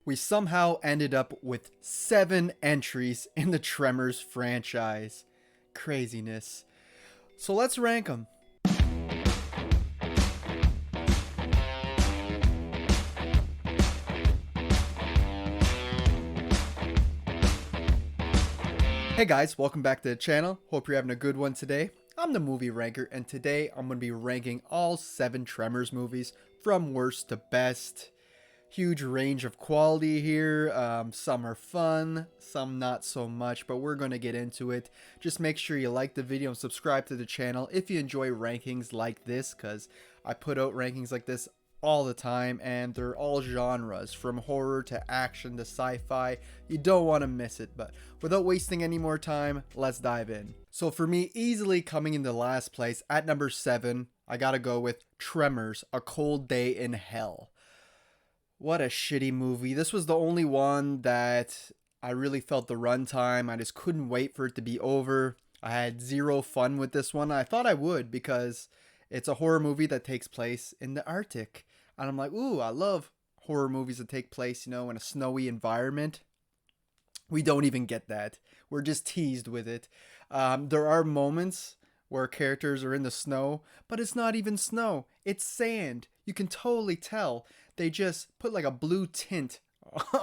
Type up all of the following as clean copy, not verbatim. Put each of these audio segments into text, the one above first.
we somehow ended up with 7 entries in the Tremors franchise. Craziness. So let's rank them. Hey guys, welcome back to the channel. Hope you're having a good one today. I'm the movie ranker, and today I'm going to be ranking all 7 Tremors movies from worst to best. Huge range of quality here. Some are fun, some not so much, but we're going to get into it. Just make sure you like the video and subscribe to the channel if you enjoy rankings like this, because I put out rankings like this all the time, and they're all genres, from horror to action to sci-fi. You don't want to miss it. But without wasting any more time, let's dive in. So for me, easily coming into last place at number 7, I gotta go with Tremors: A Cold Day in Hell. What a shitty movie. This was the only one that I really felt the runtime. I just couldn't wait for it to be over. I had zero fun with this one. I thought I would, because it's a horror movie that takes place in the Arctic. And I'm like, ooh, I love horror movies that take place, in a snowy environment. We don't even get that. We're just teased with it. There are moments where characters are in the snow, but it's not even snow. It's sand. You can totally tell. They just put like a blue tint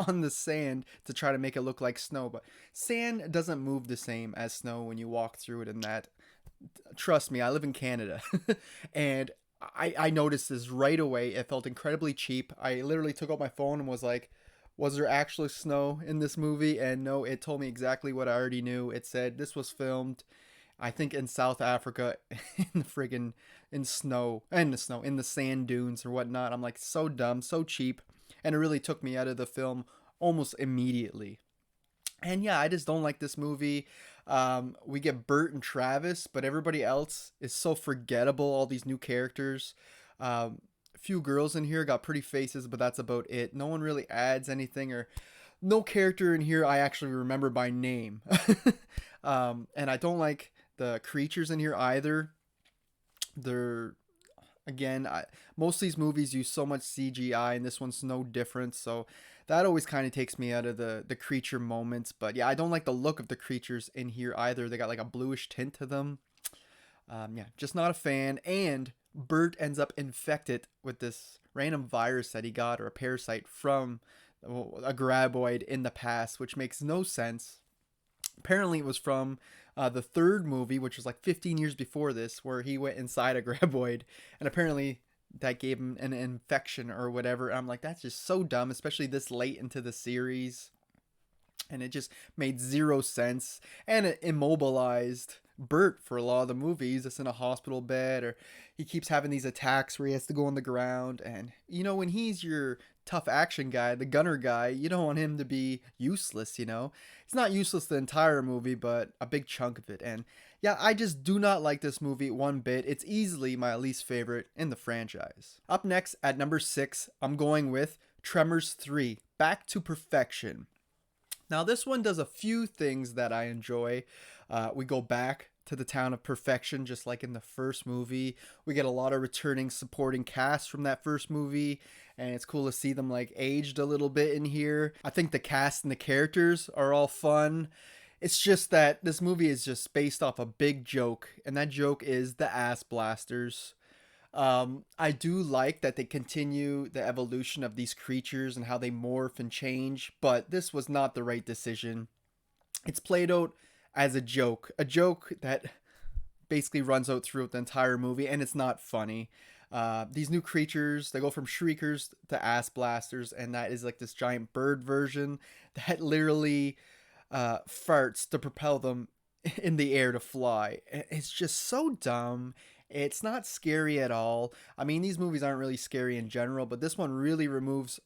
on the sand to try to make it look like snow. But sand doesn't move the same as snow when you walk through it, and that. Trust me, I live in Canada. And I noticed this right away. It felt incredibly cheap. I literally took out my phone and was like, was there actually snow in this movie? And no, it told me exactly what I already knew. It said this was filmed, I think, in South Africa, in the friggin' in the sand dunes or whatnot. I'm like, so dumb, so cheap. And it really took me out of the film almost immediately. And yeah, I just don't like this movie. We get Bert and Travis, but everybody else is so forgettable. All these new characters. A few girls in here got pretty faces, but that's about it. No one really adds anything, or no character in here I actually remember by name. And I don't like the creatures in here either. They're, again, most of these movies use so much CGI, and this one's no different. So that always kind of takes me out of the creature moments. But yeah, I don't like the look of the creatures in here either. They got like a bluish tint to them. Yeah, just not a fan. And Bert ends up infected with this random virus that he got, or a parasite from a graboid in the past, which makes no sense. Apparently it was from the third movie, which was like 15 years before this, where he went inside a graboid, and apparently that gave him an infection or whatever. And I'm like, that's just so dumb, especially this late into the series. And it just made zero sense. And it immobilized Bert for a lot of the movies. It's in a hospital bed, or he keeps having these attacks where he has to go on the ground. And when he's your tough action guy, the gunner guy, you don't want him to be useless. It's not useless the entire movie, but a big chunk of it. And yeah, I just do not like this movie one bit. It's easily my least favorite in the franchise. Up next at number 6, I'm going with Tremors 3: Back to Perfection. Now, this one does a few things that I enjoy. We go back to the town of Perfection, just like in the first movie. We get a lot of returning supporting cast from that first movie, and it's cool to see them like aged a little bit in here. I think the cast and the characters are all fun. It's just that this movie is just based off a big joke, and that joke is the ass blasters. I do like that they continue the evolution of these creatures and how they morph and change, but this was not the right decision. It's played out as a joke that basically runs out throughout the entire movie, and it's not funny. These new creatures, they go from shriekers to ass blasters, and that is like this giant bird version that literally farts to propel them in the air to fly. It's just so dumb. It's not scary at all. I mean, these movies aren't really scary in general, but this one really removes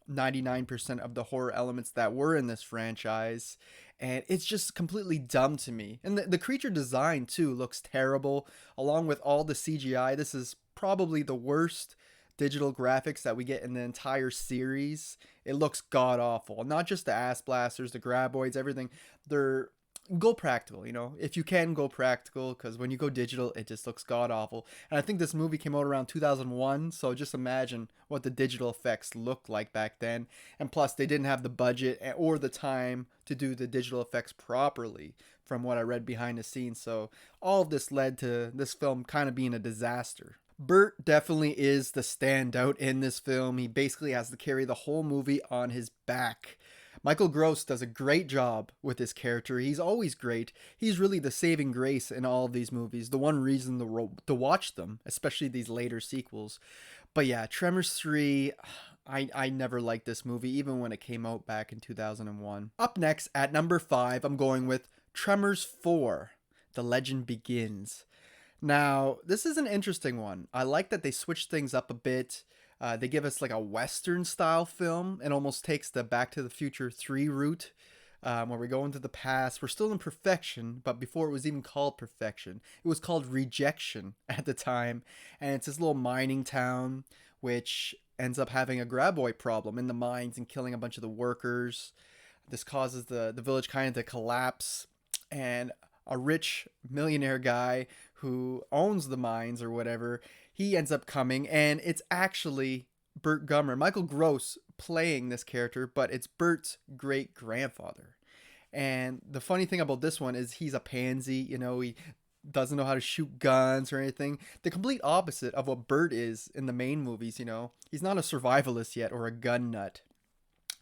99% of the horror elements that were in this franchise, and it's just completely dumb to me. And the creature design too looks terrible, along with all the CGI. This is probably the worst digital graphics that we get in the entire series. It looks god awful. Not just the ass blasters, the graboids, everything. They're go practical, you know, if you can go practical, because when you go digital it just looks god awful. And I think this movie came out around 2001, so just imagine what the digital effects looked like back then. And plus they didn't have the budget or the time to do the digital effects properly, from what I read behind the scenes. So all of this led to this film kind of being a disaster. Bert definitely is the standout in this film. He basically has to carry the whole movie on his back. Michael Gross does a great job with his character. He's always great. He's really the saving grace in all of these movies. The one reason to watch them, especially these later sequels. But yeah, Tremors 3, I never liked this movie, even when it came out back in 2001. Up next, at number 5, I'm going with Tremors 4, The Legend Begins. Now, this is an interesting one. I like that they switched things up a bit. They give us like a Western style film. It almost takes the Back to the Future 3 route, where we go into the past. We're still in perfection, but before it was even called perfection, it was called rejection at the time. And it's this little mining town, which ends up having a graboid problem in the mines and killing a bunch of the workers. This causes the village kind of to collapse. And a rich millionaire guy who owns the mines or whatever, he ends up coming, and it's actually Burt Gummer, Michael Gross, playing this character, but it's Burt's great grandfather. And the funny thing about this one is he's a pansy, you know, he doesn't know how to shoot guns or anything. The complete opposite of what Burt is in the main movies, you know. He's not a survivalist yet or a gun nut.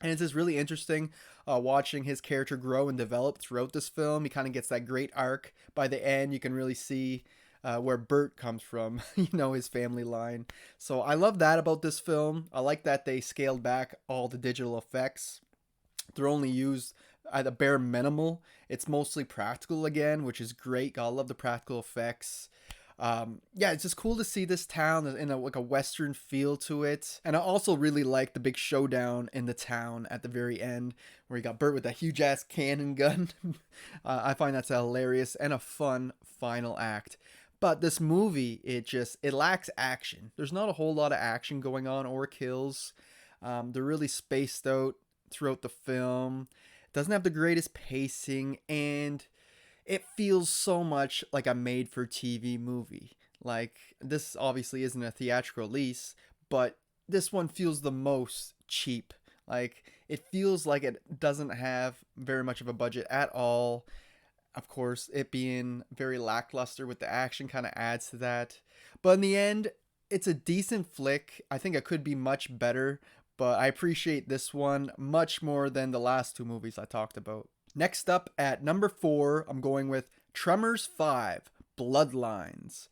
And it's just really interesting watching his character grow and develop throughout this film. He kind of gets that great arc. By the end, you can really see where Burt comes from, you know, his family line. So I love that about this film. I like that they scaled back all the digital effects. They're only used at a bare minimal. It's mostly practical again, which is great. I love the practical effects. Yeah, it's just cool to see this town in like a Western feel to it. And I also really like the big showdown in the town at the very end, where you got Burt with that huge ass cannon gun. I find that's hilarious and a fun final act. But this movie, it lacks action. There's not a whole lot of action going on or kills. They're really spaced out throughout the film. It doesn't have the greatest pacing, and it feels so much like a made for TV movie. Like, this obviously isn't a theatrical release, but this one feels the most cheap. Like, it feels like it doesn't have very much of a budget at all. Of course, it being very lackluster with the action kind of adds to that. But in the end, it's a decent flick. I think it could be much better, but I appreciate this one much more than the last two movies I talked about. Next up at number 4, I'm going with Tremors 5, Bloodlines.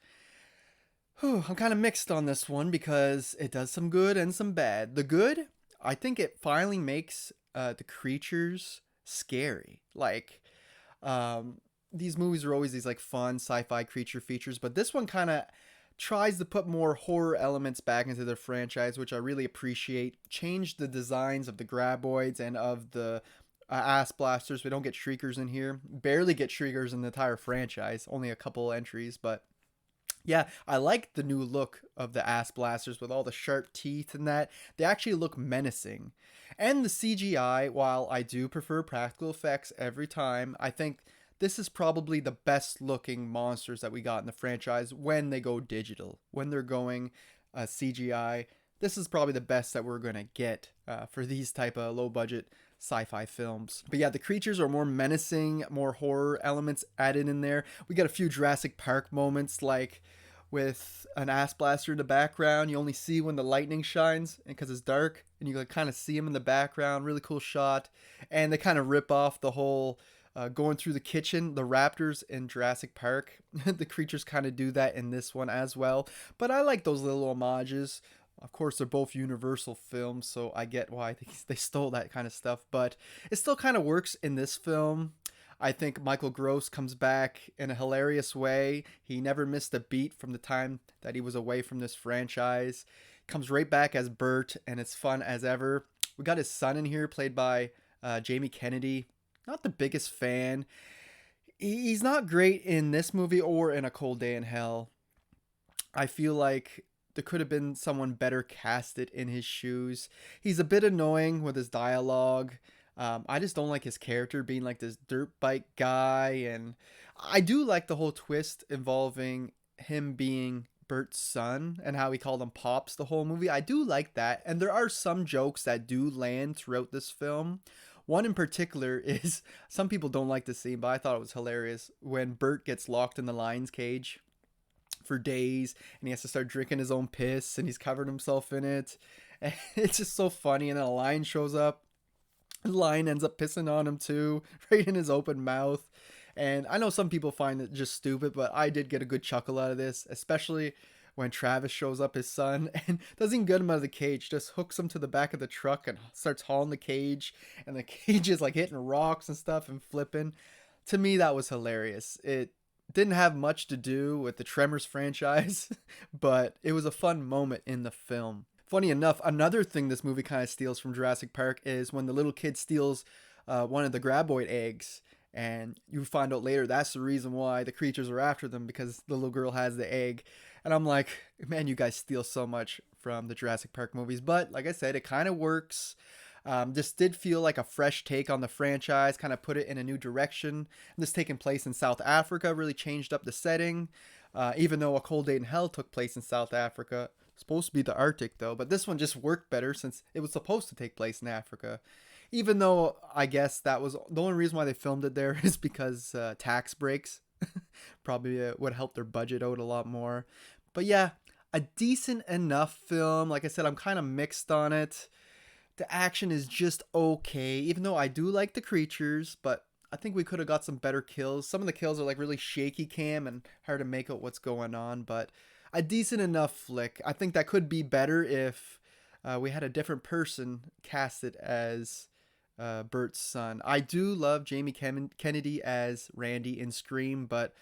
I'm kind of mixed on this one because it does some good and some bad. The good, I think it finally makes the creatures scary. Like, these movies are always these like fun sci-fi creature features, but this one kind of tries to put more horror elements back into the franchise, which I really appreciate. Changed the designs of the graboids and of the ass blasters. We don't get shriekers in here. Barely get shriekers in the entire franchise. Only a couple entries, but yeah, I like the new look of the ass blasters with all the sharp teeth and that. They actually look menacing. And the CGI, while I do prefer practical effects every time, I think this is probably the best looking monsters that we got in the franchise when they go digital. When they're going CGI, this is probably the best that we're going to get for these type of low budget sci-fi films. But yeah, the creatures are more menacing, more horror elements added in there. We got a few Jurassic Park moments, like with an ass blaster in the background. You only see when the lightning shines because it's dark, and you can kind of see him in the background. Really cool shot. And they kind of rip off the whole going through the kitchen, the raptors in Jurassic Park. The creatures kind of do that in this one as well. But I like those little homages. Of course, they're both Universal films, so I get why they stole that kind of stuff. But it still kind of works in this film. I think Michael Gross comes back in a hilarious way. He never missed a beat from the time that he was away from this franchise. Comes right back as Burt, and it's fun as ever. We got his son in here, played by Jamie Kennedy. Not the biggest fan. He's not great in this movie or in A Cold Day in Hell. I feel like there could have been someone better casted in his shoes. He's a bit annoying with his dialogue. I just don't like his character being like this dirt bike guy, and I do like the whole twist involving him being Bert's son and how he called him Pops the whole movie. I do like that, and there are some jokes that do land throughout this film. One in particular is some people don't like the scene, but I thought it was hilarious when Bert gets locked in the lion's cage for days and he has to start drinking his own piss and he's covered himself in it. And it's just so funny. And then a lion shows up. The lion ends up pissing on him too, right in his open mouth. And I know some people find it just stupid, but I did get a good chuckle out of this, especially when Travis shows up, his son, and doesn't even get him out of the cage, just hooks him to the back of the truck and starts hauling the cage, and the cage is like hitting rocks and stuff and flipping. To me, that was hilarious. It didn't have much to do with the Tremors franchise, but it was a fun moment in the film. Funny enough, another thing this movie kind of steals from Jurassic Park is when the little kid steals one of the graboid eggs, and you find out later that's the reason why the creatures are after them, because the little girl has the egg. And I'm like, man, you guys steal so much from the Jurassic Park movies. But like I said, it kind of works. This did feel like a fresh take on the franchise, kind of put it in a new direction. And this taking place in South Africa really changed up the setting. Even though A Cold Day in Hell took place in South Africa, supposed to be the Arctic though, but this one just worked better since it was supposed to take place in Africa. Even though I guess that was the only reason why they filmed it there is because tax breaks probably would help their budget out a lot more. But yeah, a decent enough film. Like I said, I'm kind of mixed on it. The action is just okay, even though I do like the creatures, but I think we could have got some better kills. Some of the kills are like really shaky cam and hard to make out what's going on, but a decent enough flick. I think that could be better if we had a different person casted as Bert's son. I do love Jamie Kennedy as Randy in Scream, but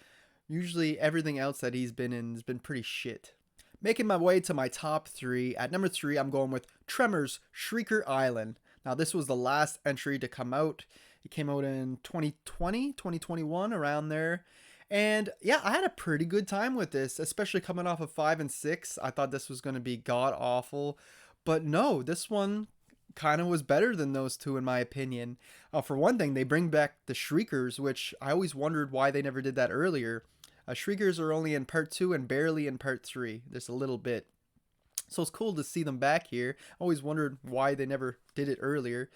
usually everything else that he's been in has been pretty shit. Making my way to my top three. At number three, I'm going with Tremors Shrieker Island. Now, this was the last entry to come out. It came out in 2020, 2021, around there. And yeah, I had a pretty good time with this, especially coming off of 5 and 6. I thought this was going to be god awful. But no, this one kind of was better than those two, in my opinion. For one thing, they bring back the Shriekers, which I always wondered why they never did that earlier. Shriekers are only in part 2 and barely in part 3. Just a little bit. So it's cool to see them back here. I always wondered why they never did it earlier.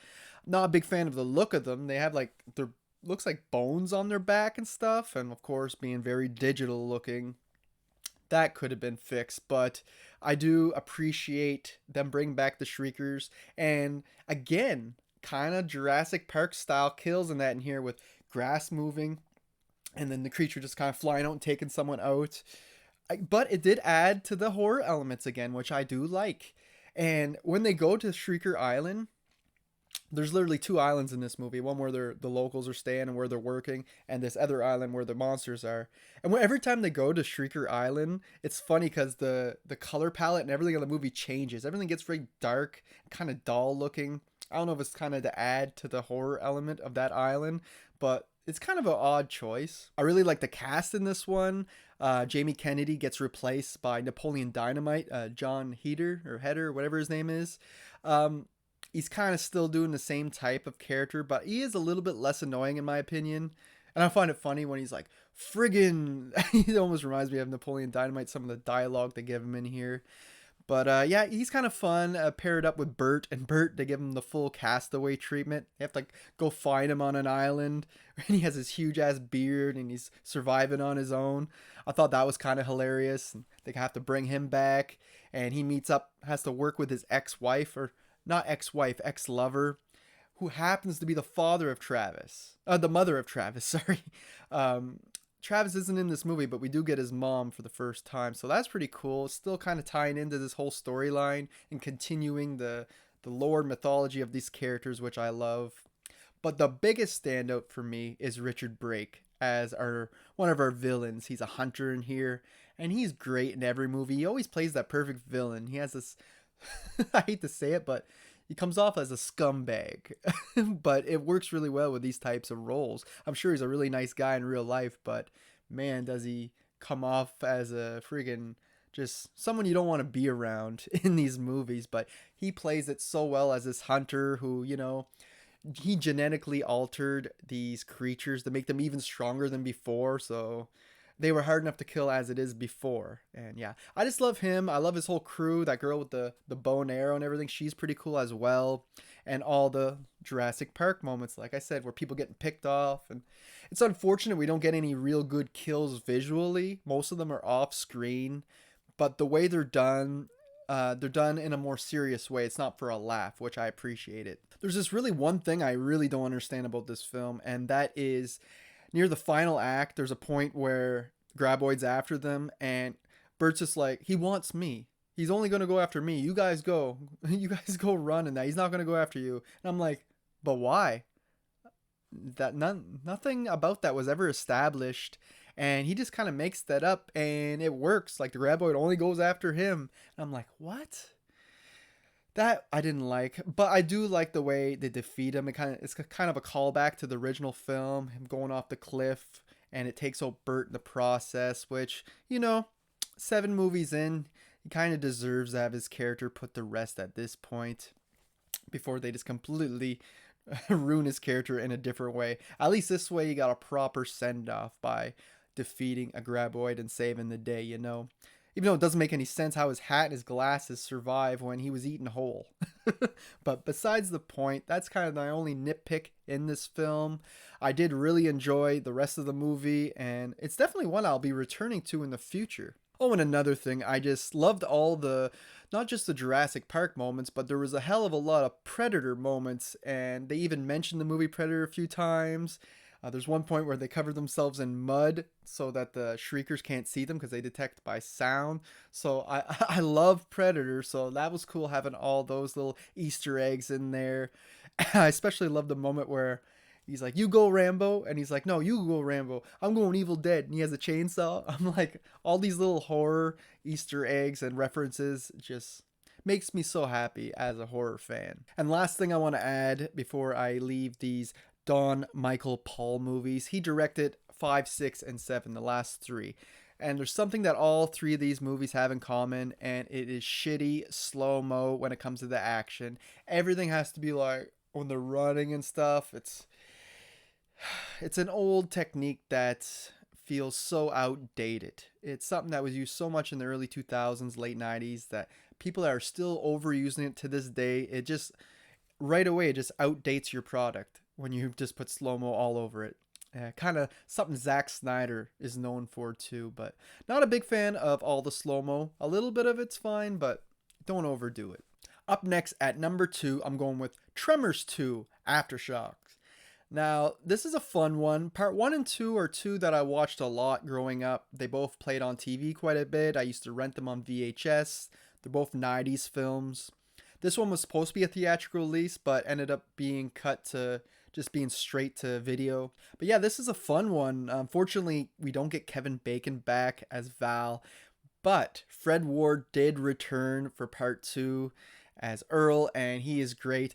Not a big fan of the look of them. They have like their looks like bones on their back and stuff, and of course being very digital looking. That could have been fixed, but I do appreciate them bringing back the Shriekers, and again, kind of Jurassic Park style kills in that in here with grass moving and then the creature just kind of flying out and taking someone out. But it did add to the horror elements again, which I do like. And when they go to Shrieker Island, there's literally two islands in this movie. One where the locals are staying and where they're working, and this other island where the monsters are. And every time they go to Shrieker Island, it's funny because the color palette and everything in the movie changes. Everything gets very dark, kind of dull looking. I don't know if it's kind of to add to the horror element of that island, but it's kind of an odd choice. I really like the cast in this one. Jamie Kennedy gets replaced by Napoleon Dynamite, John Heder, whatever his name is. He's kind of still doing the same type of character, but he is a little bit less annoying in my opinion. And I find it funny when he's like, friggin'. He almost reminds me of Napoleon Dynamite, some of the dialogue they give him in here. But yeah, he's kind of fun, paired up with Bert. And Bert, they give him the full castaway treatment. They have to like, go find him on an island. And he has his huge ass beard and he's surviving on his own. I thought that was kind of hilarious. And they have to bring him back. And he meets up, has to work with his ex-wife, or not ex-wife, ex-lover, who happens to be the father of Travis. The mother of Travis, sorry. Travis isn't in this movie, but we do get his mom for the first time. So that's pretty cool. Still kind of tying into this whole storyline and continuing the lore and mythology of these characters, which I love. But the biggest standout for me is Richard Brake as one of our villains. He's a hunter in here, and he's great in every movie. He always plays that perfect villain. He has this, I hate to say it, but he comes off as a scumbag, but it works really well with these types of roles. I'm sure he's a really nice guy in real life, but man, does he come off as a friggin' just someone you don't want to be around in these movies. But he plays it so well as this hunter who, he genetically altered these creatures to make them even stronger than before, so they were hard enough to kill as it is before. And yeah, I just love him. I love his whole crew. That girl with the bow and arrow and everything, she's pretty cool as well. And all the Jurassic Park moments, like I said, where people getting picked off. And it's unfortunate we don't get any real good kills visually. Most of them are off screen, but the way they're done in a more serious way. It's not for a laugh, which I appreciate it. There's this really one thing I really don't understand about this film, and that is near the final act, there's a point where Graboid's after them, and Bert's just like, he wants me. He's only going to go after me. You guys go. You guys go run and that. He's not going to go after you. And I'm like, but why? Nothing about that was ever established, and he just kind of makes that up and it works. Like the graboid only goes after him, and I'm like, what? That I didn't like, but I do like the way they defeat him. It's kind of a callback to the original film, him going off the cliff, and it takes out Bert in the process, which, you know, 7 movies in, he kind of deserves to have his character put to rest at this point before they just completely ruin his character in a different way. At least this way he got a proper send-off by defeating a graboid and saving the day, you know. Even though it doesn't make any sense how his hat and his glasses survive when he was eaten whole. But besides the point, that's kind of my only nitpick in this film. I did really enjoy the rest of the movie, and it's definitely one I'll be returning to in the future. Oh, and another thing, I just loved all the, not just the Jurassic Park moments, but there was a hell of a lot of Predator moments, and they even mentioned the movie Predator a few times. There's one point where they cover themselves in mud so that the shriekers can't see them because they detect by sound. So I love Predator, so that was cool having all those little Easter eggs in there. I especially love the moment where he's like, you go Rambo, and he's like, no, you go Rambo, I'm going Evil Dead, and he has a chainsaw. I'm like, all these little horror Easter eggs and references just makes me so happy as a horror fan. And last thing I want to add before I leave these Don Michael Paul movies, he directed 5, 6, and 7, the last 3. And there's something that all 3 of these movies have in common, and it is shitty slow-mo when it comes to the action. Everything has to be like, when they're running and stuff, it's an old technique that feels so outdated. It's something that was used so much in the early 2000s, late 90s, that people are still overusing it to this day. It just, right away, it just outdates your product when you just put slow-mo all over it. Kind of something Zack Snyder is known for too, but not a big fan of all the slow-mo. A little bit of it's fine, but don't overdo it. Up next at number 2, I'm going with Tremors 2, Aftershocks. Now, this is a fun one. Part 1 and 2 are 2 that I watched a lot growing up. They both played on TV quite a bit. I used to rent them on VHS. They're both 90s films. This one was supposed to be a theatrical release, but ended up being cut to just being straight to video. But yeah, this is a fun one. Unfortunately, we don't get Kevin Bacon back as Val, but Fred Ward did return for part 2 as Earl, and he is great.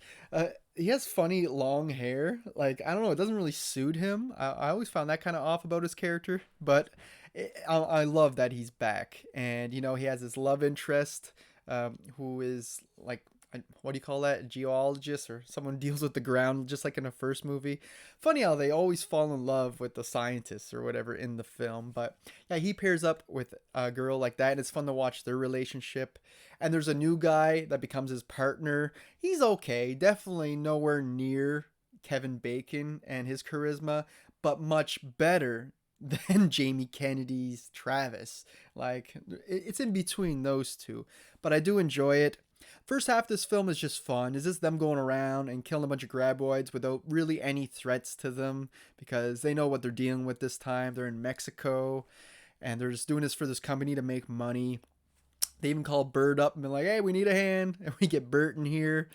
He has funny long hair. Like, I don't know, it doesn't really suit him. I always found that kind of off about his character, but I love that he's back. And, you know, he has his love interest, who is like, what do you call that? A geologist or someone deals with the ground, just like in the first movie. Funny how they always fall in love with the scientists or whatever in the film. But yeah, he pairs up with a girl like that, and it's fun to watch their relationship. And there's a new guy that becomes his partner. He's okay, definitely nowhere near Kevin Bacon and his charisma, but much better than Jamie Kennedy's Travis. Like, it's in between those two, but I do enjoy it. First half of this film is just fun. It's just them going around and killing a bunch of graboids without really any threats to them, because they know what they're dealing with this time. They're in Mexico, and they're just doing this for this company to make money. They even call Bert up and be like, hey, we need a hand. And we get Bert in here.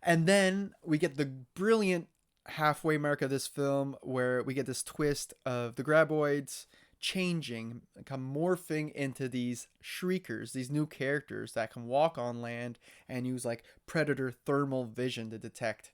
And then we get the brilliant halfway mark of this film where we get this twist of the graboids changing, come morphing into these shriekers, these new characters that can walk on land and use like predator thermal vision to detect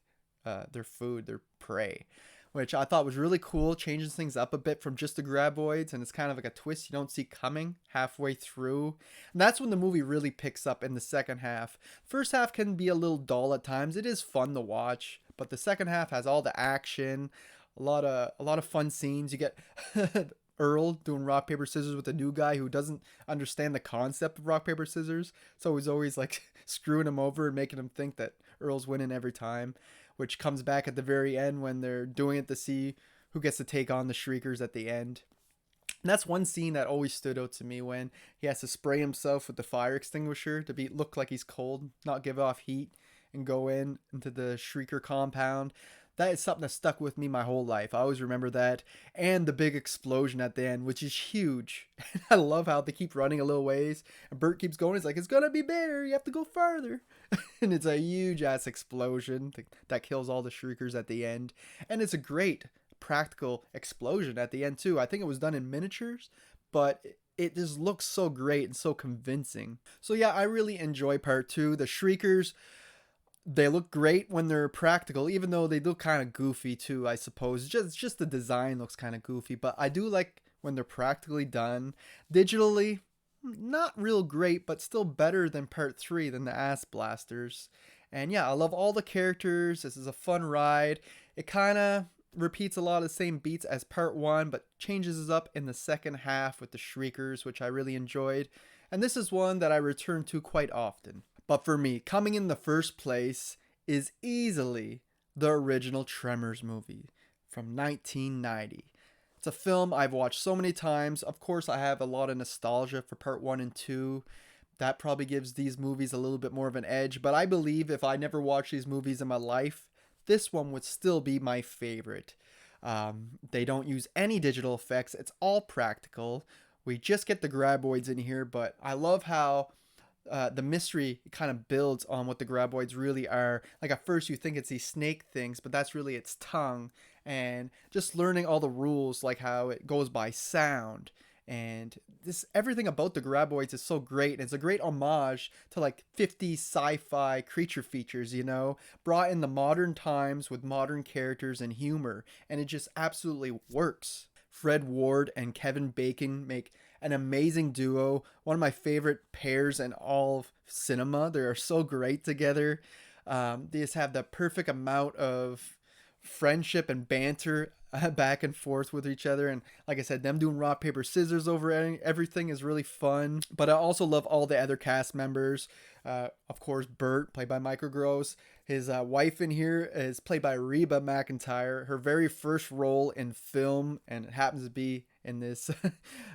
their food, their prey, which I thought was really cool, changes things up a bit from just the graboids, and it's kind of like a twist you don't see coming halfway through. And that's when the movie really picks up in the second half. First half can be a little dull at times. It is fun to watch, But the second half has all the action, a lot of fun scenes. You get Earl doing rock paper scissors with a new guy who doesn't understand the concept of rock paper scissors, so he's always like screwing him over and making him think that Earl's winning every time, which comes back at the very end when they're doing it to see who gets to take on the Shriekers at the end. And that's one scene that always stood out to me, when he has to spray himself with the fire extinguisher to look like he's cold, not give off heat, and go into the Shrieker compound. That is something that stuck with me my whole life. I always remember that. And the big explosion at the end, which is huge. And I love how they keep running a little ways. And Bert keeps going. He's like, it's going to be bigger. You have to go farther. And it's a huge ass explosion that kills all the Shriekers at the end. And it's a great practical explosion at the end, too. I think it was done in miniatures, but it just looks so great and so convincing. So yeah, I really enjoy part 2. The Shriekers, they look great when they're practical, even though they look kind of goofy too, I suppose. Just the design looks kind of goofy, but I do like when they're practically done. Digitally, not real great, but still better than part 3, than the ass blasters. And yeah, I love all the characters. This is a fun ride. It kind of repeats a lot of the same beats as part 1, but changes it up in the second half with the Shriekers, which I really enjoyed. And this is one that I return to quite often. But for me, coming in the first place is easily the original Tremors movie from 1990. It's a film I've watched so many times. Of course, I have a lot of nostalgia for part 1 and 2. That probably gives these movies a little bit more of an edge. But I believe if I never watched these movies in my life, this one would still be my favorite. They don't use any digital effects. It's all practical. We just get the graboids in here, but I love how the mystery kind of builds on what the graboids really are. Like at first you think it's these snake things, but that's really its tongue. And just learning all the rules, like how it goes by sound. And this everything about the graboids is so great. It's a great homage to like 50s sci-fi creature features, brought in the modern times with modern characters and humor. And it just absolutely works. Fred Ward and Kevin Bacon make an amazing duo. One of my favorite pairs in all of cinema. They are so great together. They just have the perfect amount of friendship and banter back and forth with each other. And like I said, them doing rock, paper, scissors over everything is really fun. But I also love all the other cast members. Of course, Bert, played by Michael Gross. His wife in here is played by Reba McEntire. Her very first role in film, and it happens to be in this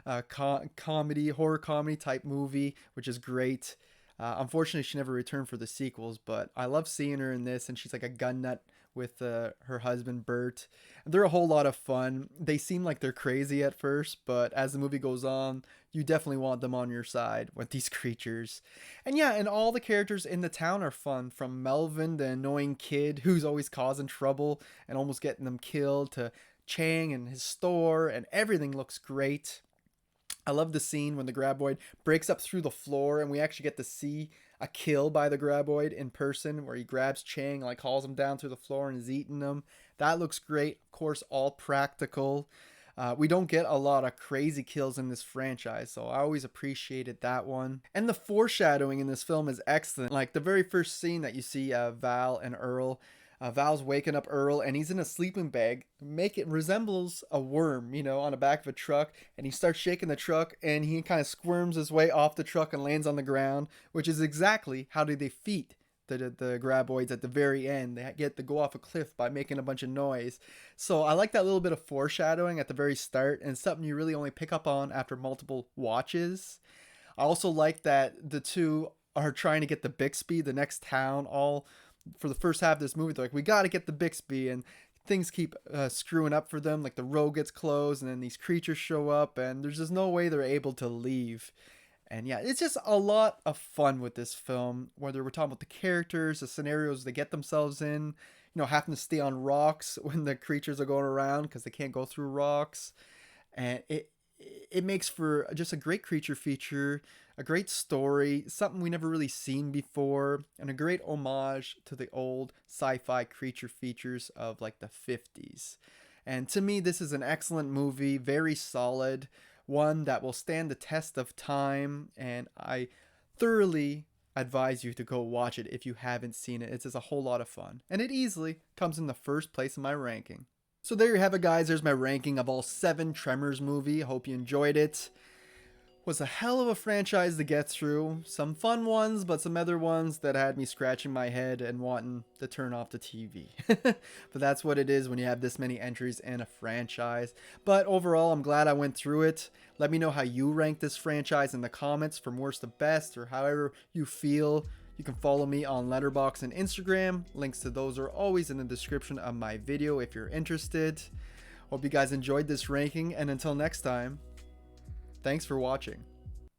horror comedy type movie, which is great. Unfortunately, she never returned for the sequels, but I love seeing her in this, and she's like a gun nut with her husband Bert. And they're a whole lot of fun. They seem like they're crazy at first, but as the movie goes on, you definitely want them on your side with these creatures. And yeah, and all the characters in the town are fun, from Melvin, the annoying kid who's always causing trouble and almost getting them killed, to Chang and his store, and everything looks great. I love the scene when the graboid breaks up through the floor and we actually get to see a kill by the graboid in person, where he grabs Chang, like hauls him down through the floor and is eating him. That looks great. Of course, all practical. We don't get a lot of crazy kills in this franchise, so I always appreciated that one. And the foreshadowing in this film is excellent. Like the very first scene that you see Val and Earl. Val's waking up Earl, and he's in a sleeping bag. It resembles a worm, on the back of a truck. And he starts shaking the truck, and he kind of squirms his way off the truck and lands on the ground, which is exactly how they defeat the graboids at the very end. They get to go off a cliff by making a bunch of noise. So I like that little bit of foreshadowing at the very start, and it's something you really only pick up on after multiple watches. I also like that the two are trying to get the Bixby, the next town, all for the first half of this movie. They're like, we got to get the Bixby, and things keep screwing up for them. Like the road gets closed, and then these creatures show up, and there's just no way they're able to leave. And yeah, it's just a lot of fun with this film, whether we're talking about the characters, the scenarios they get themselves in, having to stay on rocks when the creatures are going around because they can't go through rocks. And it makes for just a great creature feature, a great story, something we never really seen before, and a great homage to the old sci-fi creature features of like the 50s. And to me, this is an excellent movie, very solid, one that will stand the test of time, and I advise you to go watch it if you haven't seen it. It's just a whole lot of fun, and it easily comes in the first place in my ranking. So there you have it, guys. There's my ranking of all 7 Tremors movie. Hope you enjoyed it. Was a hell of a franchise to get through. Some fun ones, but some other ones that had me scratching my head and wanting to turn off the TV. But that's what it is when you have this many entries in a franchise. But overall, I'm glad I went through it. Let me know how you rank this franchise in the comments from worst to best, or however you feel. You can follow me on Letterboxd and Instagram. Links to those are always in the description of my video if you're interested. Hope you guys enjoyed this ranking, and until next time, thanks for watching.